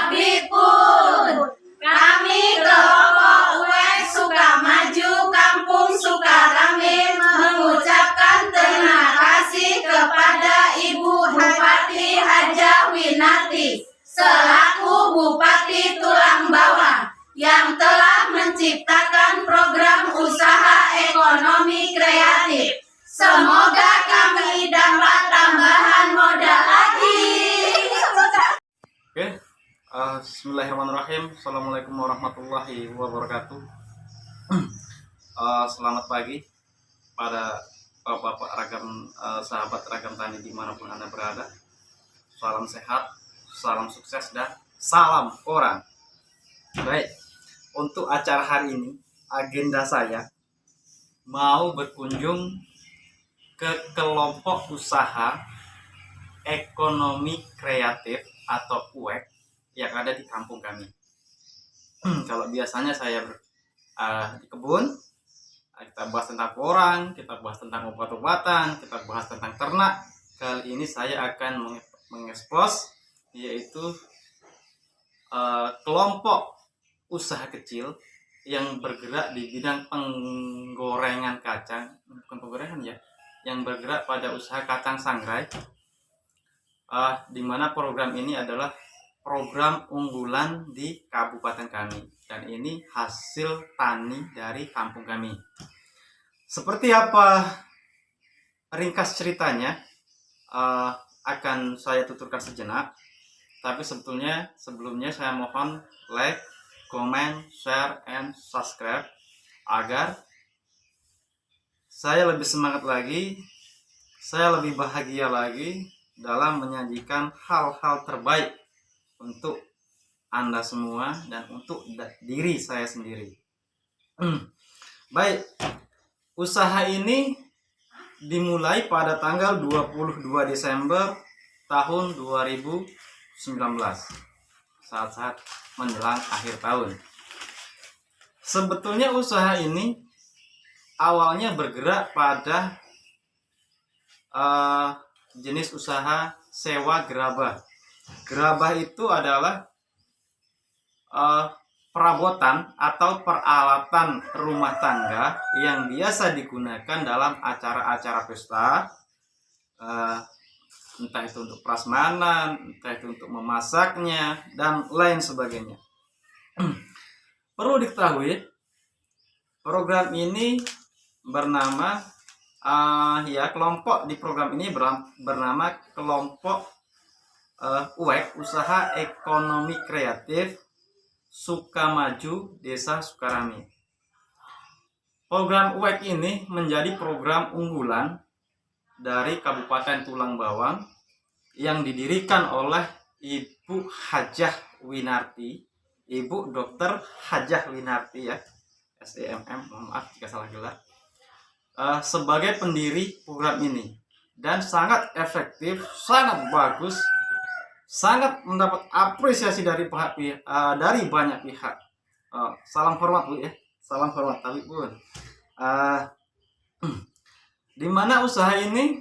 Habibun. Kami kelompok UEK Sukamaju Kampung Sukarame mengucapkan terima kasih kepada Ibu Bupati Hajah Winarti selaku Bupati Tulang Bawang yang telah menciptakan program usaha ekonomi kreatif. Semoga kami dapat tambahan modal lagi. Oke, Bismillahirrahmanirrahim. Assalamualaikum warahmatullahi wabarakatuh. Selamat pagi pada bapak-bapak ragam sahabat ragam tani dimanapun Anda berada. Salam sehat, salam sukses, dan salam orang. Baik, untuk acara hari ini agenda saya mau berkunjung ke kelompok usaha ekonomi kreatif atau UEK yang ada di kampung kami. Kalau biasanya saya di kebun, kita bahas tentang porang, kita bahas tentang obat-obatan, kita bahas tentang ternak. Kali ini saya akan mengekspos yaitu kelompok usaha kecil yang bergerak di bidang penggorengan kacang, bukan penggorengan ya, yang bergerak pada usaha kacang sangrai. Di mana program ini adalah program unggulan di kabupaten kami, dan ini hasil tani dari kampung kami. Seperti apa ringkas ceritanya akan saya tuturkan sejenak, tapi sebelumnya saya mohon like, comment, share, and subscribe agar saya lebih semangat lagi, saya lebih bahagia lagi dalam menyajikan hal-hal terbaik untuk Anda semua dan untuk diri saya sendiri. Baik, usaha ini dimulai pada tanggal 22 Desember tahun 2019, saat-saat menjelang akhir tahun. Sebetulnya usaha ini awalnya bergerak pada jenis usaha sewa gerabah. Gerabah itu adalah perabotan atau peralatan rumah tangga yang biasa digunakan dalam acara-acara pesta, entah itu untuk prasmanan, entah itu untuk memasaknya, dan lain sebagainya. Perlu diketahui, program ini bernama kelompok di program ini bernama kelompok UEK Usaha Ekonomi Kreatif Sukamaju Desa Sukarame. Program UEK ini menjadi program unggulan dari Kabupaten Tulang Bawang yang didirikan oleh Ibu Hajah Winarti, Ibu Dr. Hajah Winarti ya, SDMM, mohon maaf jika salah gelar, sebagai pendiri program ini, dan sangat efektif, sangat bagus, sangat mendapat apresiasi dari banyak pihak. Salam hormat Bu ya, salam hormat tapi Bun. Di mana usaha ini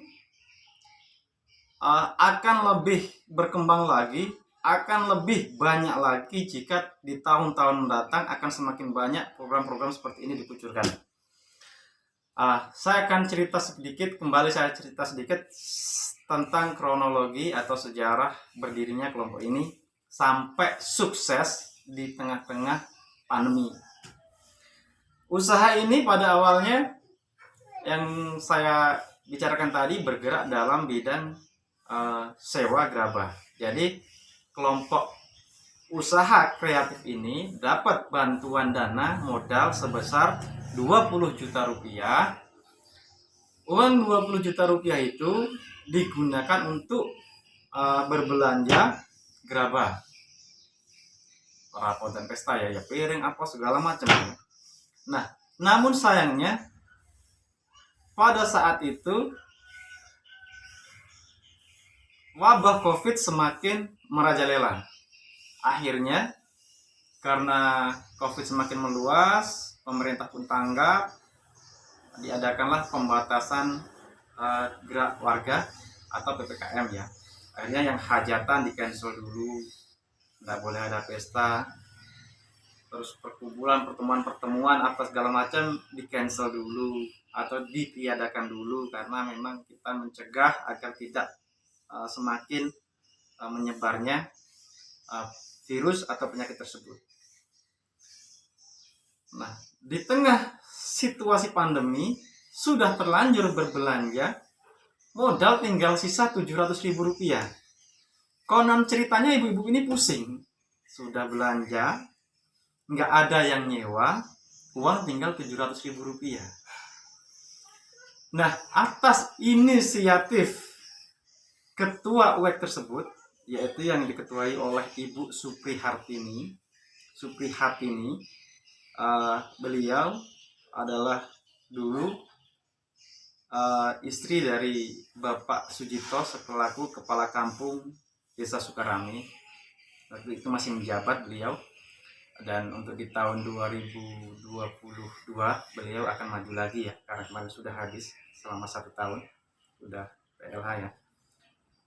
akan lebih berkembang lagi, akan lebih banyak lagi jika di tahun-tahun mendatang akan semakin banyak program-program seperti ini dikucurkan. Saya akan cerita sedikit tentang kronologi atau sejarah berdirinya kelompok ini sampai sukses di tengah-tengah pandemi. Usaha ini pada awalnya yang saya bicarakan tadi bergerak dalam bidang sewa gerabah. Jadi kelompok usaha kreatif ini dapat bantuan dana modal sebesar 20 juta rupiah. Uang 20 juta rupiah itu digunakan untuk berbelanja gerabah, perabotan pesta ya, piring apa segala macam. Nah, namun sayangnya pada saat itu wabah COVID semakin merajalela. Akhirnya karena COVID semakin meluas, pemerintah pun tanggap, diadakanlah pembatasan gerak warga atau PPKM ya. Akhirnya yang hajatan di cancel dulu, nggak boleh ada pesta, terus perkumpulan, pertemuan apa segala macam di cancel dulu atau ditiadakan dulu, karena memang kita mencegah agar tidak semakin menyebarnya virus atau penyakit tersebut. Nah, di tengah situasi pandemi sudah terlanjur berbelanja, modal tinggal sisa Rp700.000. Konon ceritanya ibu-ibu ini pusing, sudah belanja, nggak ada yang nyewa, uang tinggal Rp700.000. Nah, atas inisiatif ketua UEK tersebut, yaitu yang diketuai oleh Ibu Suprihatini, beliau adalah dulu istri dari Bapak Sujito selaku Kepala Kampung Desa Sukarame. Waktu itu masih menjabat beliau, dan untuk di tahun 2022 beliau akan maju lagi ya, karena kemarin sudah habis selama 1 tahun, sudah PLH ya.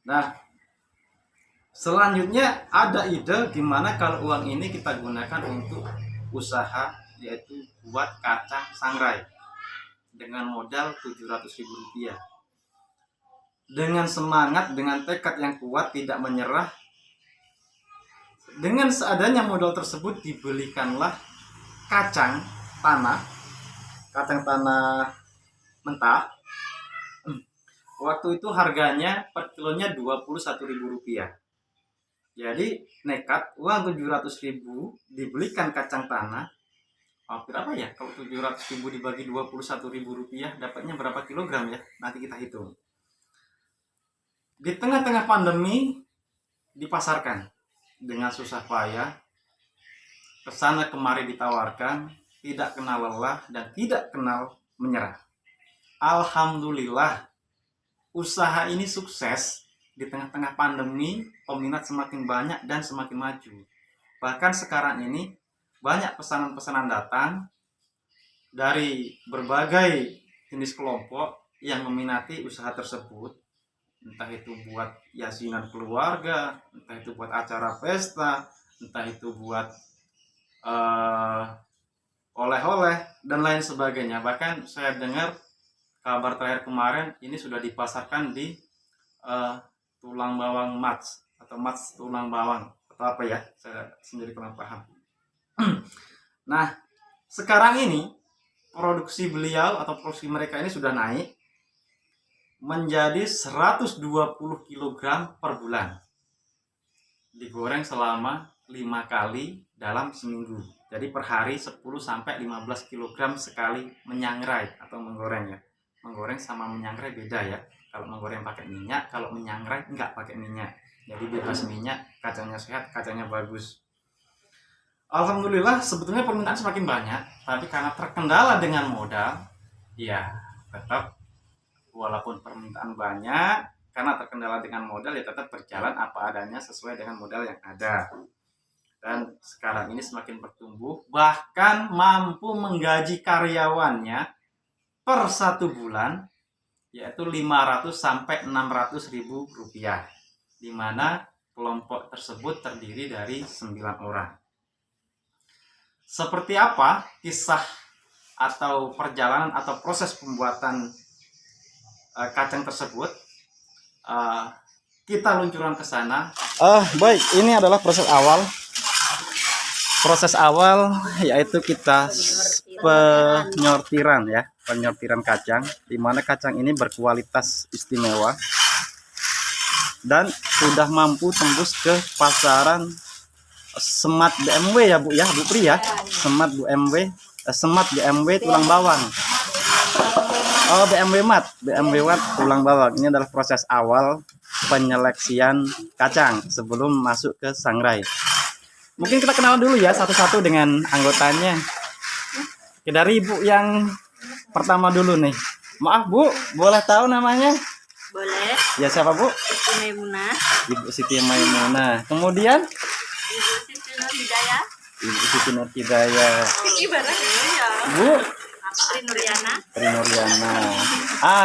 Nah, selanjutnya ada ide gimana kalau uang ini kita gunakan untuk usaha, yaitu buat kacang sangrai dengan modal Rp700.000. Dengan semangat, dengan tekad yang kuat, tidak menyerah, dengan seadanya modal tersebut dibelikanlah kacang tanah mentah. Waktu itu harganya per kilonya Rp21.000. Jadi nekat, uang Rp700.000 dibelikan kacang tanah. Berapa ya? Kalau Rp700.000 dibagi Rp21.000, dapatnya berapa kilogram ya? Nanti kita hitung. Di tengah-tengah pandemi dipasarkan dengan susah payah, kesana kemari ditawarkan, tidak kenal lelah dan tidak kenal menyerah. Alhamdulillah, usaha ini sukses. Di tengah-tengah pandemi, peminat semakin banyak dan semakin maju. Bahkan sekarang ini banyak pesanan-pesanan datang dari berbagai jenis kelompok yang meminati usaha tersebut. Entah itu buat yasinan keluarga, entah itu buat acara pesta, entah itu buat oleh-oleh dan lain sebagainya. Bahkan saya dengar kabar terakhir kemarin ini sudah dipasarkan di tulang bawang mats atau mats tulang bawang atau apa ya, saya sendiri kurang paham. Nah, sekarang ini produksi beliau atau produksi mereka ini sudah naik menjadi 120 kg per bulan, digoreng selama 5 kali dalam seminggu. Jadi per hari 10-15 kg sekali menyangrai atau menggoreng ya. Menggoreng sama menyangrai beda ya. Kalau menggoreng pakai minyak, kalau menyangrai nggak pakai minyak. Jadi bebas minyak, kacangnya sehat, kacangnya bagus. Alhamdulillah sebetulnya permintaan semakin banyak, tapi karena terkendala dengan modal, ya tetap walaupun permintaan banyak, karena terkendala dengan modal ya tetap berjalan apa adanya sesuai dengan modal yang ada. Dan sekarang ini semakin bertumbuh, bahkan mampu menggaji karyawannya per 1 bulan yaitu 500 sampai 600 ribu rupiah, di mana kelompok tersebut terdiri dari 9 orang. Seperti apa kisah atau perjalanan atau proses pembuatan kacang tersebut, kita luncuran ke sana. Baik, ini adalah proses awal yaitu kita penyortiran kacang, di mana kacang ini berkualitas istimewa dan sudah mampu tembus ke pasaran Semat BMW ya Bu Pri ya, Semat BMW tulang bawang. BMW Mat tulang bawang. Ini adalah proses awal penyeleksian kacang sebelum masuk ke sangrai. Mungkin kita kenalan dulu ya satu-satu dengan anggotanya. Dari Ibu yang pertama dulu nih. Maaf Bu, boleh tahu namanya? Boleh. Ya, siapa Bu? Siti Maimunah. Ibu Siti Maimunah. Kemudian Ibu Siti Nur Hidayah. Ibu Siti Nur Hidayah. Ya. Bu Tri Nuriana.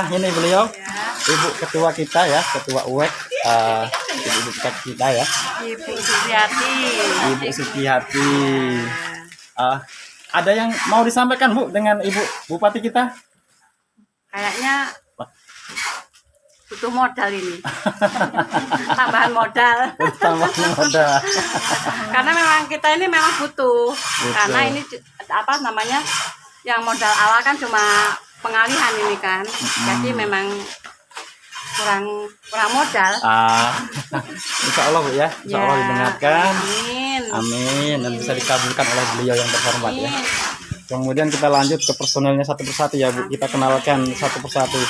Ini beliau. Ibu ketua kita ya, ketua UEK ibu kita ya. Ibu Supriyati. Ibu Supriyati. Ada yang mau disampaikan Bu dengan Ibu Bupati kita? Kayaknya butuh modal ini. Tambahan modal. Tambahan modal. Karena memang kita ini memang butuh. Karena ini apa namanya? Yang modal awal kan cuma pengalihan ini kan. Jadi memang kurang modal. Insya Allah Bu ya. Insya Allah didengarkan. Amin. Amin. Dan bisa dikabulkan oleh beliau yang terhormat ya. Kemudian kita lanjut ke personelnya satu persatu ya Bu. Kita kenalkan satu persatu.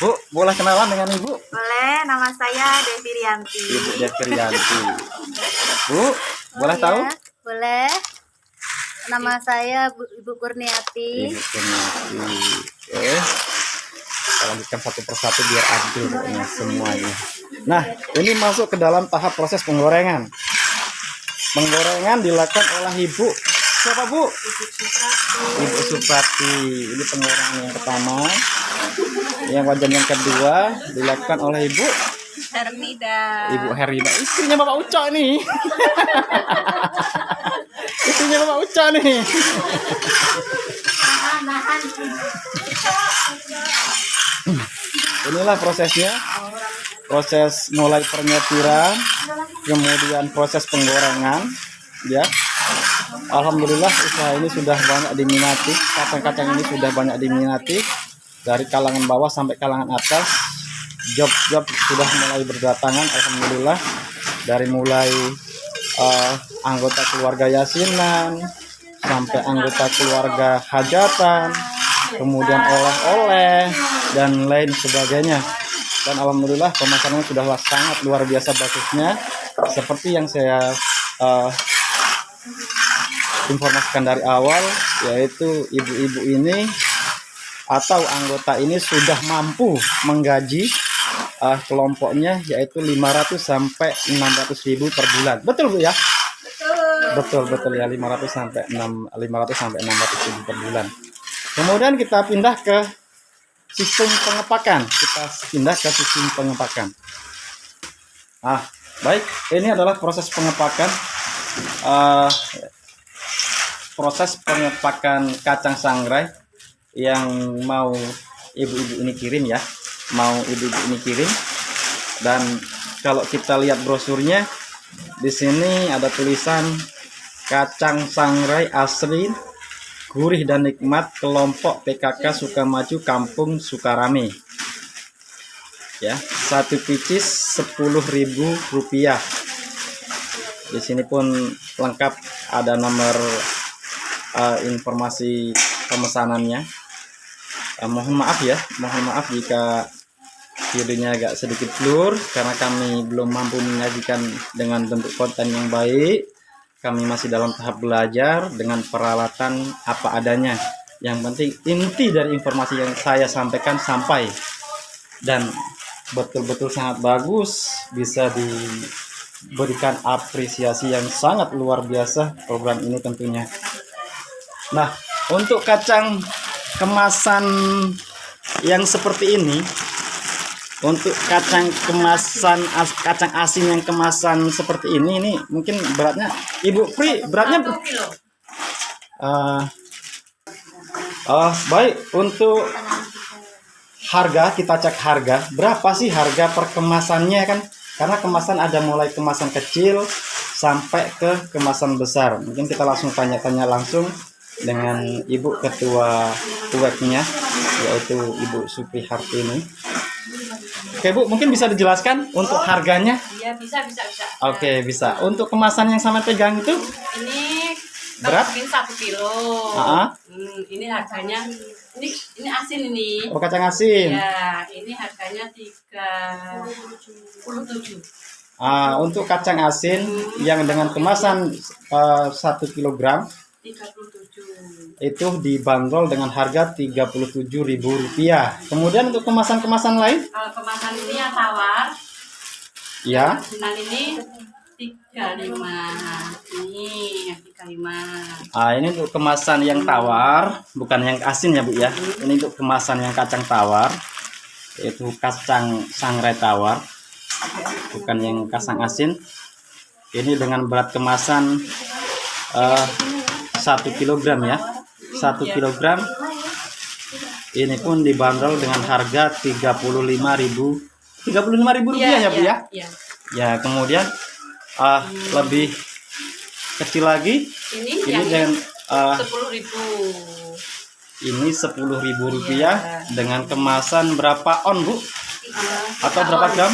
Bu, boleh kenalan dengan Ibu? Boleh, nama saya Devi Rianti. Ibu Devi Rianti. Bu, boleh tahu? Boleh. Nama saya Ibu Kurniati. Ibu Kurniati. Oke. Kita lanjutkan satu persatu biar adil pokoknya semuanya. Nah, ini masuk ke dalam tahap proses penggorengan. Penggorengan dilakukan oleh Ibu. Siapa Bu? Ibu Supriyati. Ini penggorengan yang pertama. Yang wajan yang kedua dilakukan oleh Ibu Hermida. Ibu Hermida, istrinya Bapak Uco nih. Istrinya Bapak Uco nih. Inilah prosesnya. Proses mulai penyetiran, kemudian proses penggorengan, ya. Alhamdulillah usaha ini sudah banyak diminati. Kacang-kacang ini sudah banyak diminati. Dari kalangan bawah sampai kalangan atas, job sudah mulai berdatangan. Alhamdulillah, dari mulai anggota keluarga yasinan sampai anggota keluarga hajatan, kemudian oleh-oleh dan lain sebagainya. Dan alhamdulillah pemasarannya sudah sangat luar biasa bagusnya, seperti yang saya informasikan dari awal, yaitu ibu-ibu ini atau anggota ini sudah mampu menggaji kelompoknya, yaitu 500 sampai 600 ribu per bulan. Betul Bu ya? Betul ya, 500 sampai 600 ribu per bulan. Kemudian kita pindah ke sistem pengepakan. Baik, ini adalah proses pengepakan. Proses pengepakan kacang sangrai yang mau ibu-ibu ini kirim ya, dan kalau kita lihat brosurnya di sini ada tulisan kacang sangrai asli gurih dan nikmat kelompok PKK Sukamaju Kampung Sukarame ya, satu pieces Rp10.000. Di sini pun lengkap, ada nomor informasi pemesanannya. Mohon maaf jika videonya agak sedikit blur karena kami belum mampu menyajikan dengan bentuk konten yang baik. Kami masih dalam tahap belajar dengan peralatan apa adanya. Yang penting inti dari informasi yang saya sampaikan sampai, dan betul-betul sangat bagus, bisa diberikan apresiasi yang sangat luar biasa program ini tentunya. Nah, untuk kacang kemasan yang seperti ini, untuk kacang asin yang kemasan seperti ini mungkin beratnya Ibu Pri, beratnya baik. Untuk harga, kita cek harga berapa sih harga per kemasannya kan, karena kemasan ada mulai kemasan kecil sampai ke kemasan besar. Mungkin kita langsung tanya-tanya langsung dengan Ibu Ketua UEK-nya, yaitu Ibu Supriyati ini. Oke Bu, mungkin bisa dijelaskan untuk harganya? Iya, bisa. Oke, bisa. Untuk kemasan yang sama pegang itu? Ini berat? mungkin 1 kilo. Ini harganya, ini asin ini. Oh, kacang asin. Ya, ini harganya 37. Untuk kacang asin yang dengan kemasan 1 kilogram 37. itu dibanderol dengan harga Rp37.000. Kemudian untuk kemasan-kemasan lain? Kalau kemasan ini yang tawar, Ya. asinan ini 35. Ini yang 35. Ini untuk kemasan yang tawar, bukan yang asin ya Bu ya. Ini untuk kemasan yang kacang tawar. yaitu kacang sangrai tawar, bukan yang kacang asin. Ini dengan berat kemasan 1 kilogram ya, 1 kilogram. Ini pun dibanderol dengan harga 35.000 rupiah ya Bu ya. Iya. Ya, kemudian lebih kecil lagi Ini ini yang dengan 10.000. ini 10.000 rupiah dengan kemasan berapa on Bu? Atau berapa gram?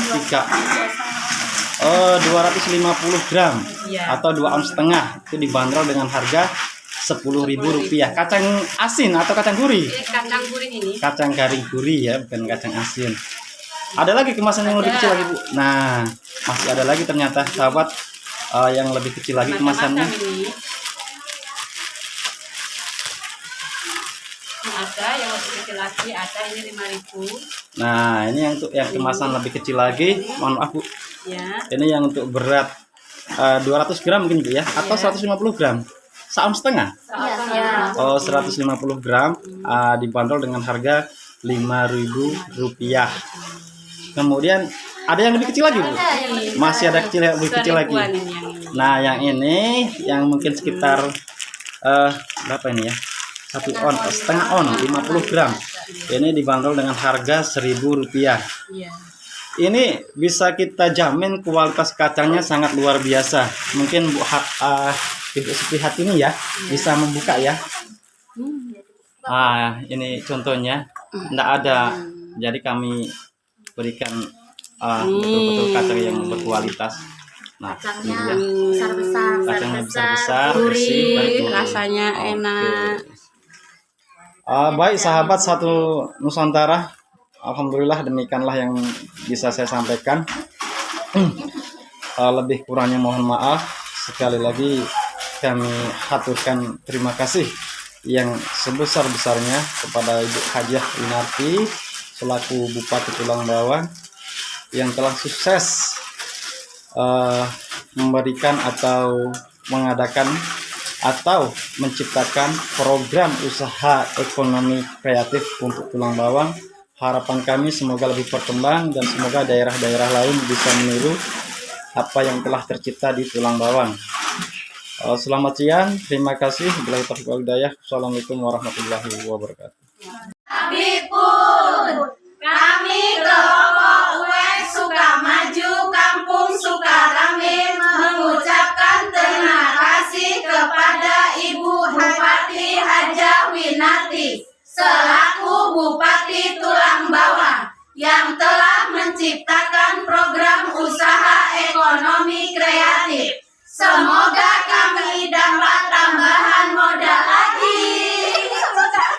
250 gram atau 2 ounce setengah. Itu dibanderol dengan harga 10.000 rupiah. Kacang asin atau kacang gurih? Kacang gurih ini. Kacang garing gurih ya, bukan kacang asin. Ada lagi kemasan yang lebih kecil lagi Bu. Nah, masih ada lagi ternyata sahabat yang lebih kecil lagi kemasannya. Ini. Ada yang lebih kecil lagi, ada ini 5.000. Nah, ini yang untuk yang kemasan lebih kecil lagi. Mohon maaf Bu. Ya. Ini yang untuk berat 200 gram mungkin Bu ya, atau 150 gram. 1 ounce setengah. Iya. Oh, 150 gram dibanderol dengan harga 5.000 rupiah. Kemudian ada yang lebih kecil lagi Bu? Masih ada kecil yang lebih kecil lagi. Nah, yang ini yang mungkin sekitar berapa ini ya? 1 on, setengah on, 50 gram. Ini dibanderol dengan harga 1.000 rupiah. Iya. Ini bisa kita jamin kualitas kacangnya sangat luar biasa. Mungkin Bu Ibu Suprihat ini ya bisa membuka ya. Ini contohnya, tidak ada. Jadi kami berikan betul-betul kacang yang berkualitas. Nah, kacangnya besar-besar, kacangnya besar-besar, bersih, Gurih, rasanya enak. Baik sahabat satu Nusantara, alhamdulillah demikianlah yang bisa saya sampaikan. Lebih kurangnya mohon maaf. Sekali lagi kami haturkan terima kasih yang sebesar-besarnya kepada Ibu Hajah Winarti selaku Bupati Tulang Bawang yang telah sukses memberikan atau mengadakan atau menciptakan program usaha ekonomi kreatif untuk Tulang Bawang. Harapan kami semoga lebih berkembang dan semoga daerah-daerah lain bisa meniru apa yang telah tercipta di Tulang Bawang. Selamat siang, terima kasih. Billahi taufiq wal hidayah. Assalamualaikum warahmatullahi wabarakatuh. Kami kelompok UN Sukamaju Kampung Sukarame mengucapkan terima kasih kepada Ibu Bupati Hajah Winarti selaku Bupati Tulang Bawang yang telah menciptakan program usaha ekonomi kreatif. Semoga